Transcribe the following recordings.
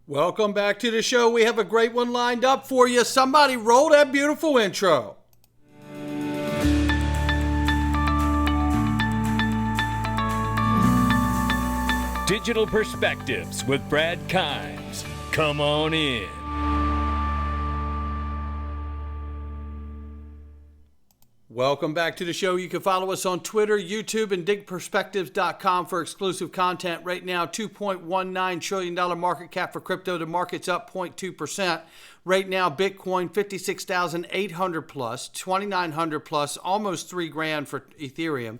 Welcome back to the show. We have a great one lined up for you. Somebody roll that beautiful intro. Digital Perspectives with Brad Kimes. Come on in. Welcome back to the show. You can follow us on Twitter, YouTube, and digperspectives.com for exclusive content. Right now, $2.19 trillion market cap for crypto. The market's up 0.2%. Right now, Bitcoin, 56,800 plus, 2,900 plus, almost $3,000 for Ethereum.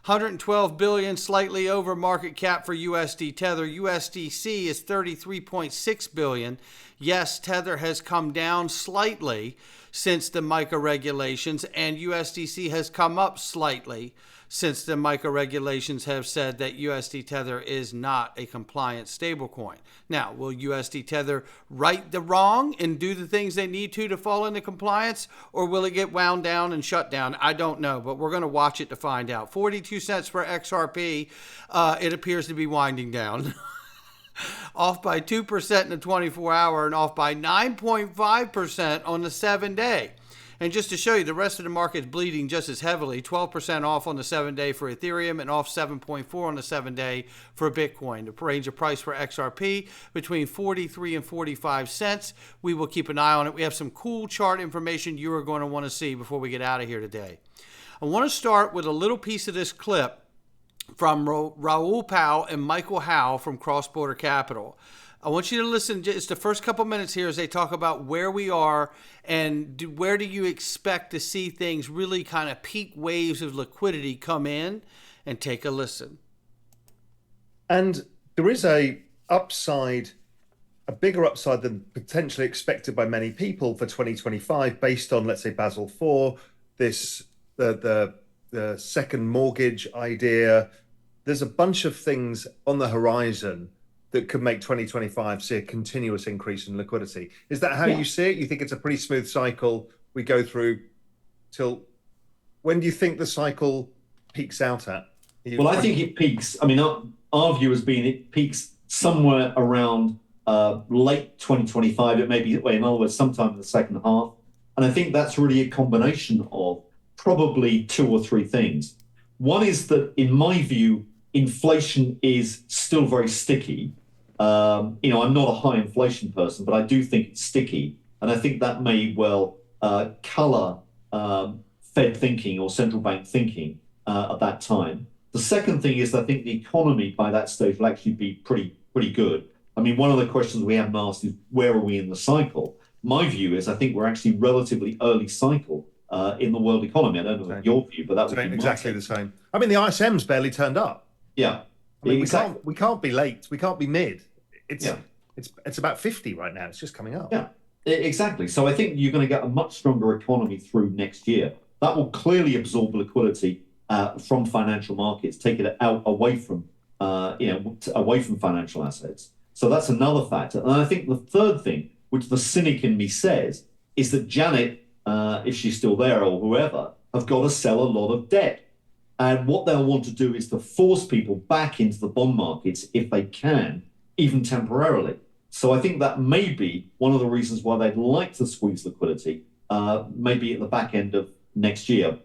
112 billion, slightly over market cap for USD Tether. USDC is 33.6 billion. Yes, Tether has come down slightly since the MiCA regulations, and USDC has come up slightly since the MiCA regulations have said that USD Tether is not a compliant stablecoin. Now, will USD Tether right the wrong and do the things they need to fall into compliance, or will it get wound down and shut down? I don't know, but we're going to watch it to find out. 42 cents for XRP. It appears to be winding down. Off by 2% in the 24-hour and off by 9.5% on the 7-day. And just to show you, the rest of the market is bleeding just as heavily. 12% off on the 7-day for Ethereum and off 7.4 on the 7-day for Bitcoin. The range of price for XRP between 43 and 45 cents. We will keep an eye on it. We have some cool chart information you are going to want to see before we get out of here today. I want to start with a little piece of this clip from Raoul Pal and Michael Howe from Cross Border Capital. I want you to listen just the first couple minutes here as they talk about where we are and where do you expect to see things really kind of peak waves of liquidity come in, and take a listen. And there is a bigger upside than potentially expected by many people for 2025 based on, let's say, Basel IV, the second mortgage idea. There's a bunch of things on the horizon that could make 2025 see a continuous increase in liquidity. Is that how you see it? You think it's a pretty smooth cycle we go through till when do you think the cycle peaks out at? Well, I think it peaks. I mean, our view has been it peaks somewhere around late 2025. It may be, in other words, sometime in the second half. And I think that's really a combination of probably two or three things. One is that, in my view, inflation is still very sticky. I'm not a high inflation person, but I do think it's sticky. And I think that may well color Fed thinking or central bank thinking at that time. The second thing is I think the economy by that stage will actually be pretty good. I mean, one of the questions we haven't asked is where are we in the cycle? My view is I think we're actually relatively early cycle in the world economy. I don't know your view, but that would be exactly the same. I mean, the ISM's barely turned up. Yeah. I mean, we can't be late. We can't be mid. It's about 50 right now. It's just coming up. Yeah, exactly. So I think you're going to get a much stronger economy through next year. That will clearly absorb liquidity from financial markets, take it out away from financial assets. So that's another factor. And I think the third thing, which the cynic in me says, is that Janet, if she's still there or whoever, have got to sell a lot of debt. And what they'll want to do is to force people back into the bond markets if they can, even temporarily. So I think that may be one of the reasons why they'd like to squeeze liquidity, maybe at the back end of next year.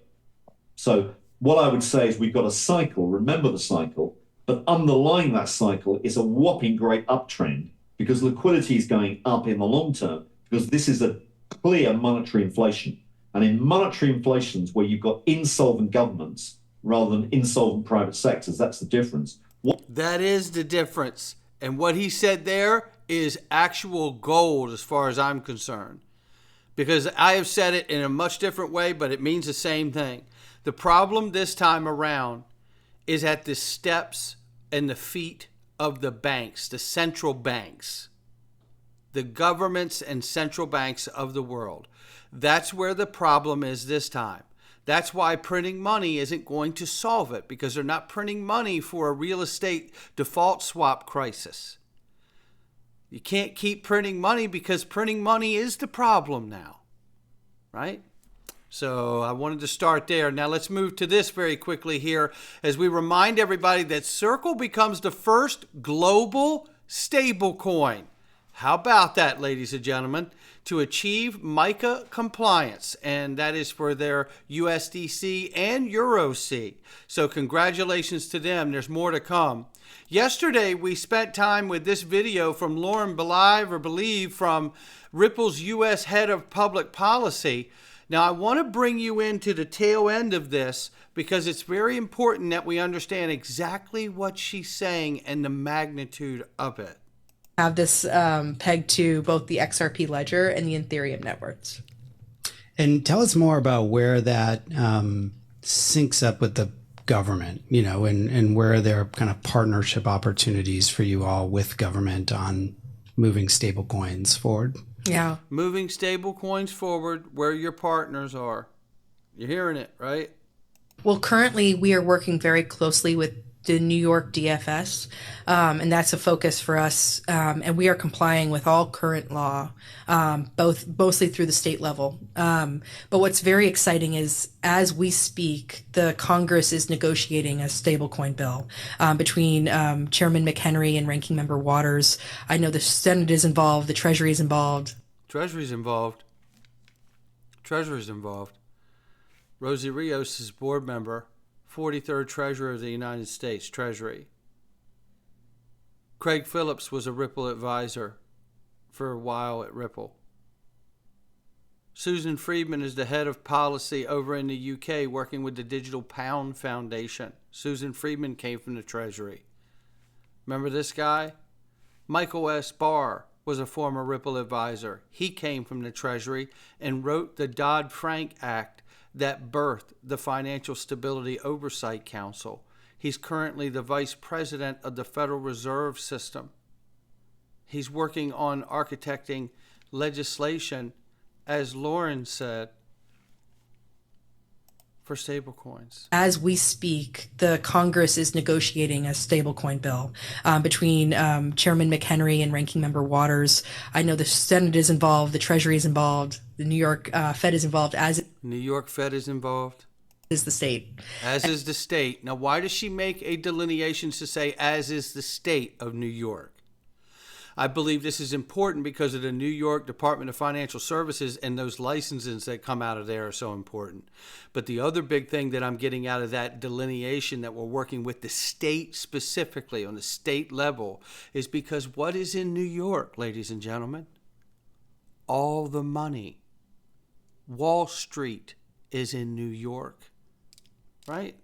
So what I would say is we've got a cycle, remember the cycle, but underlying that cycle is a whopping great uptrend because liquidity is going up in the long term because this is a clear monetary inflation. And in monetary inflations where you've got insolvent governments rather than insolvent private sectors, that's the difference. That is the difference. And what he said there is actual gold as far as I'm concerned. Because I have said it in a much different way, but it means the same thing. The problem this time around is at the steps and the feet of the banks, the central banks, the governments and central banks of the world. That's where the problem is this time. That's why printing money isn't going to solve it, because they're not printing money for a real estate default swap crisis. You can't keep printing money because printing money is the problem now, right? So I wanted to start there. Now let's move to this very quickly here as we remind everybody that Circle becomes the first global stablecoin. How about that, ladies and gentlemen? To achieve MiCA compliance, and that is for their USDC and EuroC. So congratulations to them. There's more to come. Yesterday, we spent time with this video from Lauren Believe from Ripple's U.S. Head of Public Policy. Now, I want to bring you into the tail end of this because it's very important that we understand exactly what she's saying and the magnitude of it. Have this pegged to both the XRP ledger and the Ethereum networks. And tell us more about where that syncs up with the government, and where there are kind of partnership opportunities for you all with government on moving stable coins forward. Yeah. Moving stable coins forward where your partners are. You're hearing it, right? Well, currently we are working very closely with the New York DFS, and that's a focus for us. And we are complying with all current law, mostly through the state level. But what's very exciting is, as we speak, the Congress is negotiating a stablecoin bill between Chairman McHenry and Ranking Member Waters. I know the Senate is involved, the Treasury is involved. Treasury's involved. Rosie Rios is board member. 43rd Treasurer of the United States Treasury. Craig Phillips was a Ripple advisor for a while at Ripple. Susan Friedman is the head of policy over in the UK working with the Digital Pound Foundation. Susan Friedman came from the Treasury. Remember this guy? Michael S. Barr was a former Ripple advisor. He came from the Treasury and wrote the Dodd-Frank Act that birthed the Financial Stability Oversight Council. He's currently the vice president of the Federal Reserve System. He's working on architecting legislation, as Lauren said, for stablecoins. As we speak, the Congress is negotiating a stablecoin bill between Chairman McHenry and Ranking Member Waters. I know the Senate is involved, the Treasury is involved, the New York Fed is involved, as New York Fed is involved. Is the state. As is the state. Now, why does she make a delineation to say, as is the state of New York? I believe this is important because of the New York Department of Financial Services, and those licenses that come out of there are so important. But the other big thing that I'm getting out of that delineation that we're working with the state specifically on the state level is because what is in New York, ladies and gentlemen? All the money. Wall Street is in New York, right?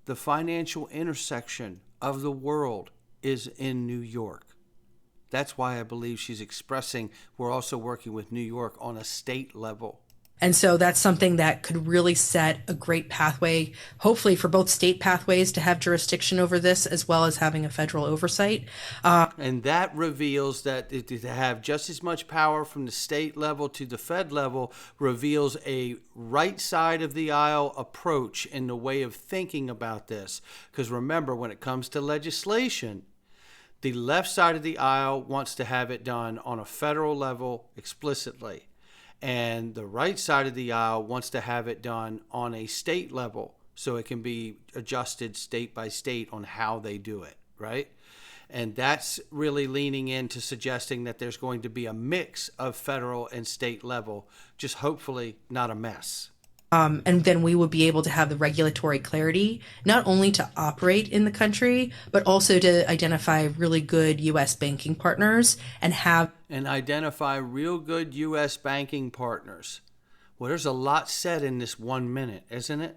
The financial intersection of the world is in New York. That's why I believe she's expressing we're also working with New York on a state level. And so that's something that could really set a great pathway, hopefully for both state pathways to have jurisdiction over this, as well as having a federal oversight. And that reveals that to have just as much power from the state level to the Fed level reveals a right side of the aisle approach in the way of thinking about this. Because remember, when it comes to legislation, the left side of the aisle wants to have it done on a federal level explicitly. And the right side of the aisle wants to have it done on a state level so it can be adjusted state by state on how they do it, right? And that's really leaning into suggesting that there's going to be a mix of federal and state level, just hopefully not a mess. And then we would be able to have the regulatory clarity, not only to operate in the country, but also to identify really good U.S. banking partners and identify real good U.S. banking partners. Well, there's a lot said in this 1 minute, isn't it?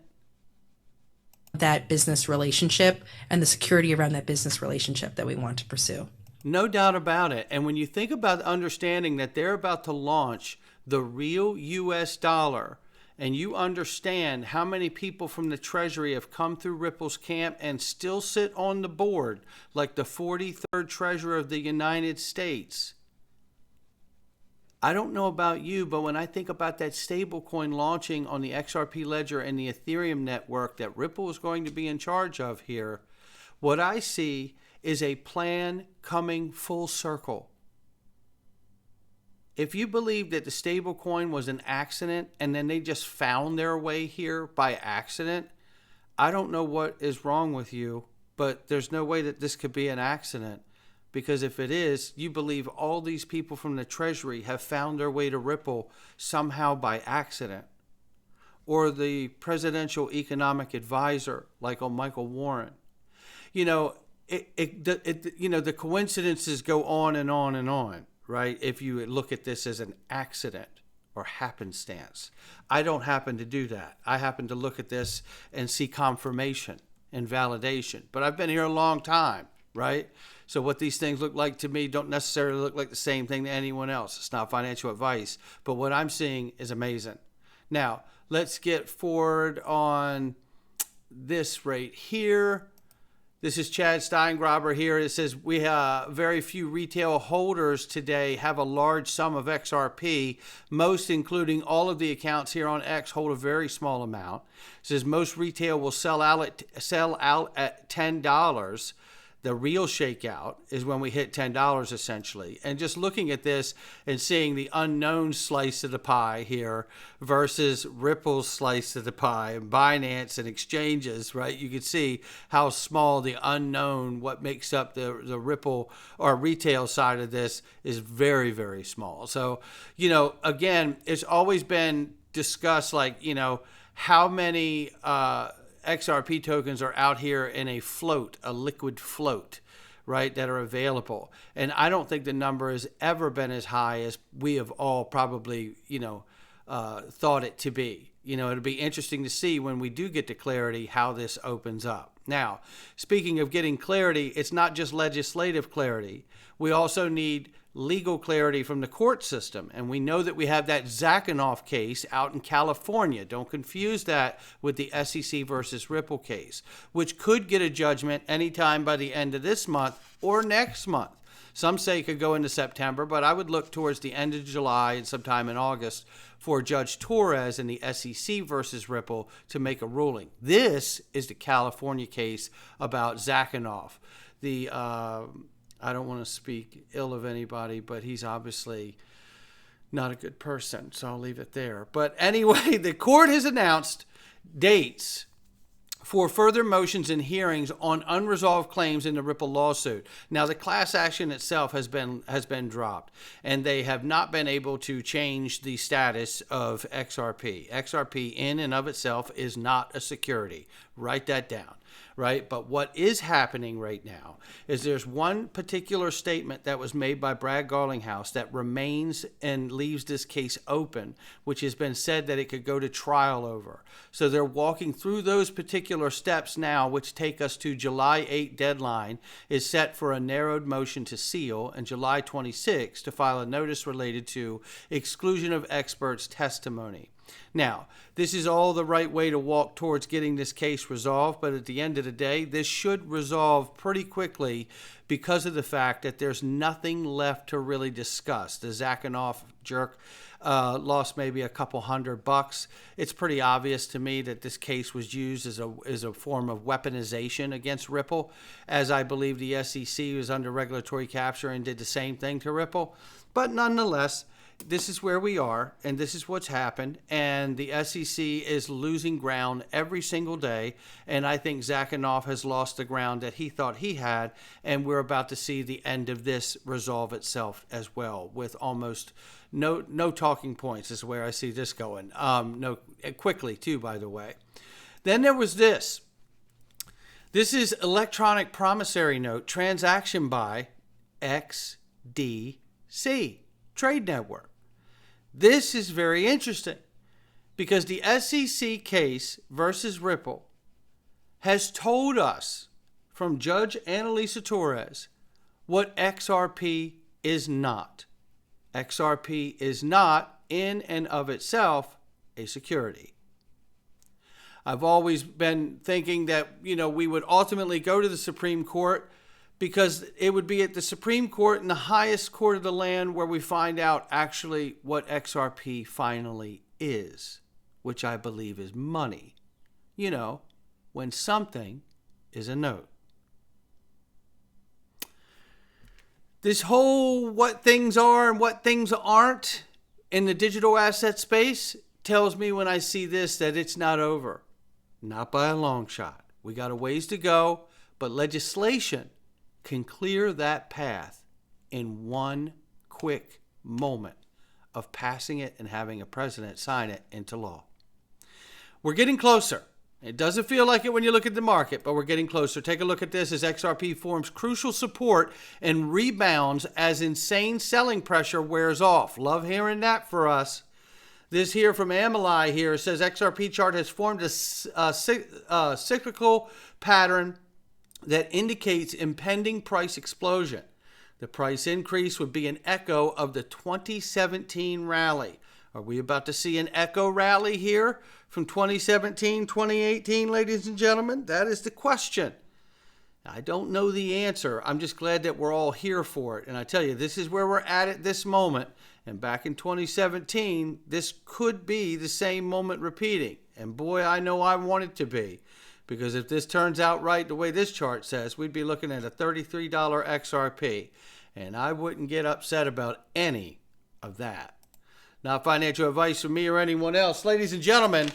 That business relationship and the security around that business relationship that we want to pursue. No doubt about it. And when you think about understanding that they're about to launch the real U.S. dollar, and you understand how many people from the Treasury have come through Ripple's camp and still sit on the board, like the 43rd Treasurer of the United States. I don't know about you, but when I think about that stablecoin launching on the XRP ledger and the Ethereum network that Ripple is going to be in charge of here, what I see is a plan coming full circle. If you believe that the stablecoin was an accident and then they just found their way here by accident, I don't know what is wrong with you, but there's no way that this could be an accident. Because if it is, you believe all these people from the Treasury have found their way to Ripple somehow by accident. Or the presidential economic advisor, like on Michael Warren. You know, the coincidences go on and on and on, right? If you look at this as an accident or happenstance. I don't happen to do that. I happen to look at this and see confirmation and validation. But I've been here a long time, right? So what these things look like to me don't necessarily look like the same thing to anyone else. It's not financial advice. But what I'm seeing is amazing. Now, let's get forward on this right here. This is Chad Steingraber here. It says we have very few retail holders today have a large sum of XRP. Most, including all of the accounts here on X, hold a very small amount. It says most retail will sell out at $10. The real shakeout is when we hit $10 essentially. And just looking at this and seeing the unknown slice of the pie here versus Ripple's slice of the pie and Binance and exchanges, right? You can see how small the unknown, what makes up the Ripple or retail side of this is very, very small. So, you know, again, it's always been discussed like, you know, how many XRP tokens are out here in a float, a liquid float, right, that are available. And I don't think the number has ever been as high as we have all probably, you know, thought it to be. You know, it'll be interesting to see when we do get to clarity how this opens up. Now, speaking of getting clarity, it's not just legislative clarity. We also need legal clarity from the court system. And we know that we have that Zakanoff case out in California. Don't confuse that with the SEC versus Ripple case, which could get a judgment anytime by the end of this month or next month. Some say it could go into September, but I would look towards the end of July and sometime in August for Judge Torres in the SEC versus Ripple to make a ruling. This is the California case about Zakanoff. I don't want to speak ill of anybody, but he's obviously not a good person, so I'll leave it there. But anyway, the court has announced dates for further motions and hearings on unresolved claims in the Ripple lawsuit. Now, the class action itself has been dropped, and they have not been able to change the status of XRP. XRP in and of itself is not a security. Write that down. Right? But what is happening right now is there's one particular statement that was made by Brad Garlinghouse that remains and leaves this case open, which has been said that it could go to trial over. So they're walking through those particular steps now, which take us to July 8 deadline is set for a narrowed motion to seal, and July 26 to file a notice related to exclusion of experts' testimony. Now, this is all the right way to walk towards getting this case resolved, but at the end of the day, this should resolve pretty quickly because of the fact that there's nothing left to really discuss. The Zakanoff jerk lost maybe a couple $100. It's pretty obvious to me that this case was used as a form of weaponization against Ripple, as I believe the SEC was under regulatory capture and did the same thing to Ripple. But nonetheless, this is where we are, and this is what's happened, and the SEC is losing ground every single day, and I think Zakanoff has lost the ground that he thought he had, and we're about to see the end of this resolve itself as well, with almost no talking points is where I see this going. No, quickly too, by the way. Then there was this. This is electronic promissory note transaction by XDC Trade Network. This is very interesting because the SEC case versus Ripple has told us from Judge Annalisa Torres what XRP is not. XRP is not in and of itself a security. I've always been thinking that, we would ultimately go to the Supreme Court because it would be at the Supreme Court in the highest court of the land where we find out actually what XRP finally is, which I believe is money. When something is a note. This whole what things are and what things aren't in the digital asset space tells me when I see this that it's not over. Not by a long shot. We got a ways to go, but legislation can clear that path in one quick moment of passing it and having a president sign it into law. We're getting closer. It doesn't feel like it when you look at the market, but we're getting closer. Take a look at this as XRP forms crucial support and rebounds as insane selling pressure wears off. Love hearing that for us. This here from Ameli here says XRP chart has formed a cyclical pattern that indicates impending price explosion. The price increase would be an echo of the 2017 rally. Are we about to see an echo rally here from 2017, 2018, ladies and gentlemen? That is the question. I don't know the answer. I'm just glad that we're all here for it. And I tell you, this is where we're at this moment. And back in 2017, this could be the same moment repeating. And boy, I know I want it to be. Because if this turns out right the way this chart says, we'd be looking at a $33 XRP. And I wouldn't get upset about any of that. Not financial advice from me or anyone else. Ladies and gentlemen,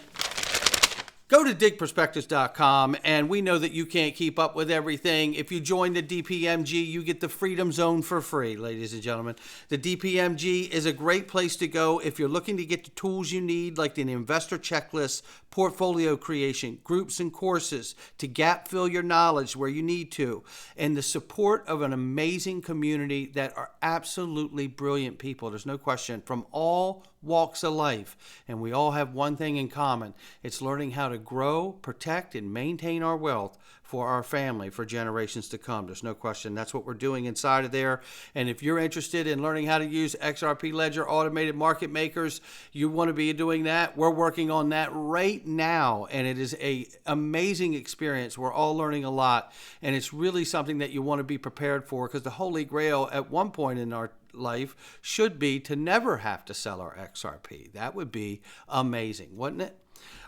go to digitalperspectives.com, and we know that you can't keep up with everything. If you join the DPMG, you get the Freedom Zone for free, ladies and gentlemen. The DPMG is a great place to go if you're looking to get the tools you need, like an investor checklist, portfolio creation, groups and courses, to gap fill your knowledge where you need to, and the support of an amazing community that are absolutely brilliant people. There's no question, from all walks of life. And we all have one thing in common. It's learning how to grow, protect, and maintain our wealth for our family for generations to come. There's no question. That's what we're doing inside of there. And if you're interested in learning how to use XRP Ledger Automated Market Makers, you want to be doing that. We're working on that right now. And it is an amazing experience. We're all learning a lot. And it's really something that you want to be prepared for, because the Holy Grail at one point in our life should be to never have to sell our XRP. That would be amazing, wouldn't it?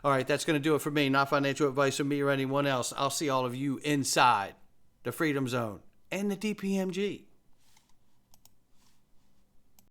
All right, that's going to do it for me. Not financial advice from me or anyone else. I'll see all of you inside the Freedom Zone and the DPMG.